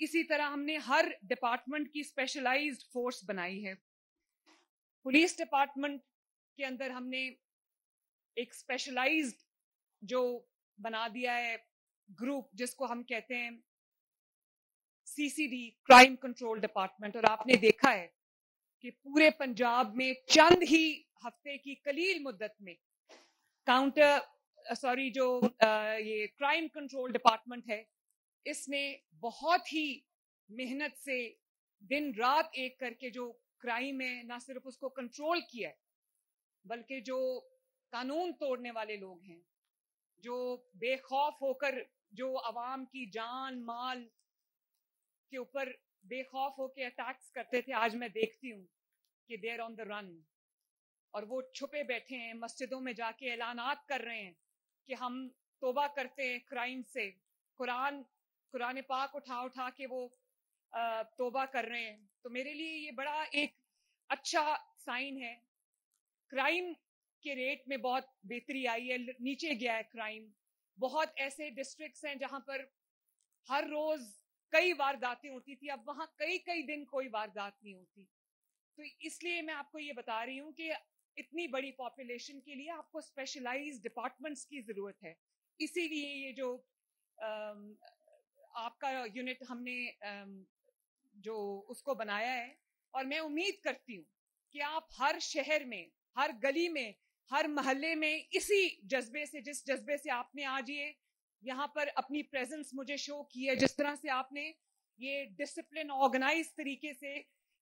اسی طرح ہم نے ہر ڈپارٹمنٹ کی اسپیشلائزڈ فورس بنائی ہے. پولیس ڈپارٹمنٹ کے اندر ہم نے ایک اسپیشلائزڈ جو بنا دیا ہے گروپ, جس کو ہم کہتے ہیں CCD, کرائم کنٹرول ڈپارٹمنٹ. اور آپ نے دیکھا ہے کہ پورے پنجاب میں چند ہی ہفتے کی قلیل مدت میں جو یہ کرائم کنٹرول ڈپارٹمنٹ ہے, اس نے بہت ہی محنت سے دن رات ایک کر کے جو کرائم ہے نہ صرف اس کو کنٹرول کیا ہے, بلکہ جو قانون توڑنے والے لوگ ہیں, جو بے خوف ہو کر جو عوام کی جان مال کے اوپر بے خوف ہو کے اٹیکس کرتے تھے, آج میں دیکھتی ہوں کہ دے آر آن دا رن, اور وہ چھپے بیٹھے ہیں, مسجدوں میں جا کے اعلانات کر رہے ہیں کہ ہم توبہ کرتے ہیں کرائم سے. قرآن پاک اٹھا کے وہ توبہ کر رہے ہیں. تو میرے لیے یہ بڑا ایک اچھا سائن ہے. کرائم کے ریٹ میں بہت بہتری آئی ہے, نیچے گیا ہے کرائم. بہت ایسے ڈسٹرکٹس ہیں جہاں پر ہر روز کئی وارداتیں ہوتی تھی, اب وہاں کئی دن کوئی واردات نہیں ہوتی. تو اس لیے میں آپ کو یہ بتا رہی ہوں کہ اتنی بڑی پاپولیشن کے لیے آپ کو اسپیشلائز ڈپارٹمنٹس کی ضرورت ہے. اسی لیے یہ جو آپ کا یونٹ ہم نے جو اس کو بنایا ہے, اور میں امید کرتی ہوں کہ آپ ہر شہر میں, ہر گلی میں, ہر محلے میں اسی جذبے سے, جس جذبے سے آپ نے آج یہ یہاں پر اپنی پریزنس مجھے شو کی ہے, جس طرح سے آپ نے یہ ڈسپلن آرگنائز طریقے سے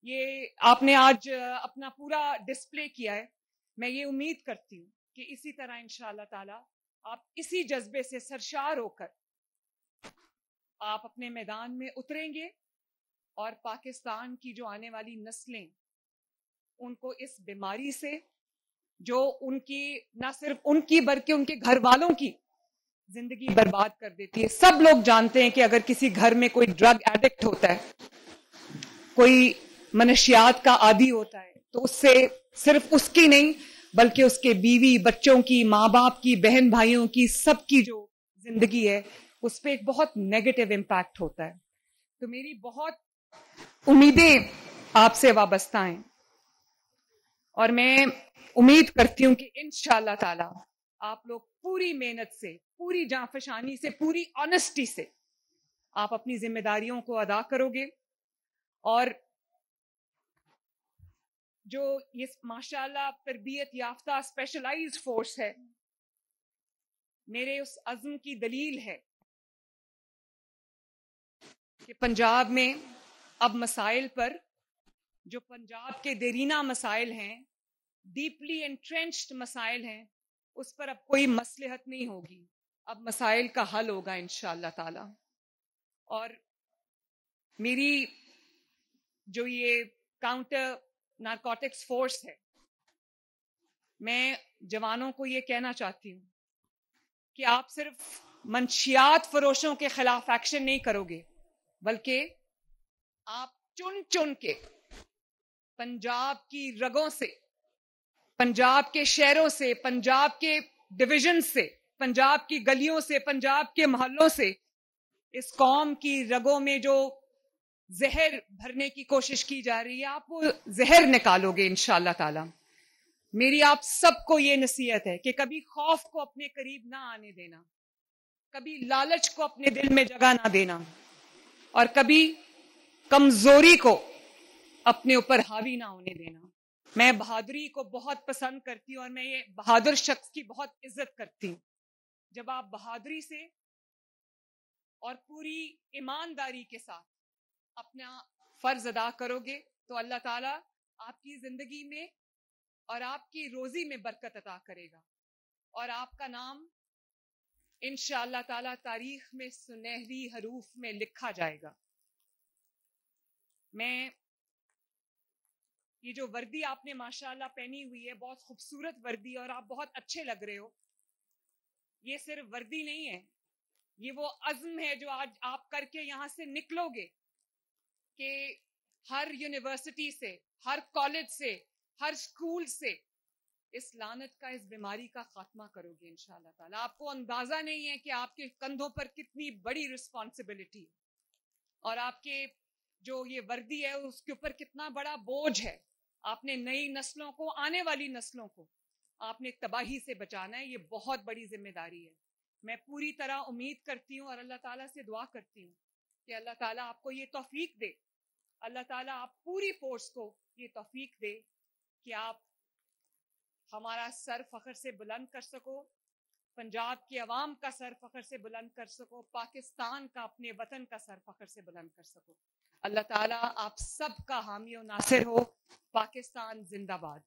یہ آپ نے آج اپنا پورا ڈسپلے کیا ہے, میں یہ امید کرتی ہوں کہ اسی طرح انشاءاللہ تعالی آپ اسی جذبے سے سرشار ہو کر آپ اپنے میدان میں اتریں گے, اور پاکستان کی جو آنے والی نسلیں ان کو اس بیماری سے, جو ان کی نہ صرف ان کی بلکہ ان کے گھر والوں کی زندگی برباد کر دیتی ہے. سب لوگ جانتے ہیں کہ اگر کسی گھر میں کوئی ڈرگ ایڈکٹ ہوتا ہے, کوئی منشیات کا عادی ہوتا ہے, تو اس سے صرف اس کی نہیں بلکہ اس کے بیوی بچوں کی, ماں باپ کی, بہن بھائیوں کی, سب کی جو زندگی ہے اس پہ ایک بہت نیگیٹو امپیکٹ ہوتا ہے. تو میری بہت امیدیں آپ سے وابستہ ہیں, اور میں امید کرتی ہوں کہ انشاءاللہ تعالی آپ لوگ پوری محنت سے, پوری جانفشانی سے, پوری آنیسٹی سے آپ اپنی ذمہ داریوں کو ادا کرو گے. اور جو یہ ماشاءاللہ تربیت یافتہ اسپیشلائزڈ فورس ہے, میرے اس عزم کی دلیل ہے کہ پنجاب میں اب مسائل پر, جو پنجاب کے دیرینہ مسائل ہیں, ڈیپلی انٹرینچڈ مسائل ہیں, اس پر اب کوئی مصلحت نہیں ہوگی, اب مسائل کا حل ہوگا انشاءاللہ تعالی. اور میری جو یہ کاؤنٹر نارکوٹکس فورس ہے, میں جوانوں کو یہ کہنا چاہتی ہوں کہ آپ صرف منشیات فروشوں کے خلاف ایکشن نہیں کرو گے, بلکہ آپ چن چن کے پنجاب کی رگوں سے, پنجاب کے شہروں سے, پنجاب کے ڈویژن سے, پنجاب کی گلیوں سے, پنجاب کے محلوں سے اس قوم کی رگوں میں جو زہر بھرنے کی کوشش کی جا رہی ہے, آپ وہ زہر نکالو گے انشاءاللہ تعالی. میری آپ سب کو یہ نصیحت ہے کہ کبھی خوف کو اپنے قریب نہ آنے دینا, کبھی لالچ کو اپنے دل میں جگہ نہ دینا, اور کبھی کمزوری کو اپنے اوپر حاوی نہ ہونے دینا. میں بہادری کو بہت پسند کرتی ہوں, اور میں یہ بہادر شخص کی بہت عزت کرتی ہوں. جب آپ بہادری سے اور پوری ایمانداری کے ساتھ اپنا فرض ادا کرو گے تو اللہ تعالیٰ آپ کی زندگی میں اور آپ کی روزی میں برکت عطا کرے گا, اور آپ کا نام انشاءاللہ تعالیٰ تاریخ میں سنہری حروف میں لکھا جائے گا. میں یہ جو وردی آپ نے ماشاءاللہ پہنی ہوئی ہے, بہت خوبصورت وردی, اور آپ بہت اچھے لگ رہے ہو. یہ صرف وردی نہیں ہے, یہ وہ عزم ہے جو آج آپ کر کے یہاں سے نکلو گے کہ ہر یونیورسٹی سے, ہر کالج سے, ہر اسکول سے اس لعنت کا, اس بیماری کا خاتمہ کرو گے انشاءاللہ تعالیٰ. آپ کو اندازہ نہیں ہے کہ آپ کے کندھوں پر کتنی بڑی رسپانسبلٹی ہے. اور آپ کے جو یہ وردی ہے اس کے اوپر کتنا بڑا بوجھ ہے. آپ نے نئی نسلوں کو, آنے والی نسلوں کو آپ نے تباہی سے بچانا ہے. یہ بہت بڑی ذمہ داری ہے. میں پوری طرح امید کرتی ہوں اور اللہ تعالیٰ سے دعا کرتی ہوں کہ اللہ تعالیٰ آپ کو یہ توفیق دے, اللہ تعالیٰ آپ پوری فورس کو یہ توفیق دے کہ آپ ہمارا سر فخر سے بلند کر سکو, پنجاب کی عوام کا سر فخر سے بلند کر سکو, پاکستان کا, اپنے وطن کا سر فخر سے بلند کر سکو. اللہ تعالیٰ آپ سب کا حامی و ناصر ہو. پاکستان زندہ باد.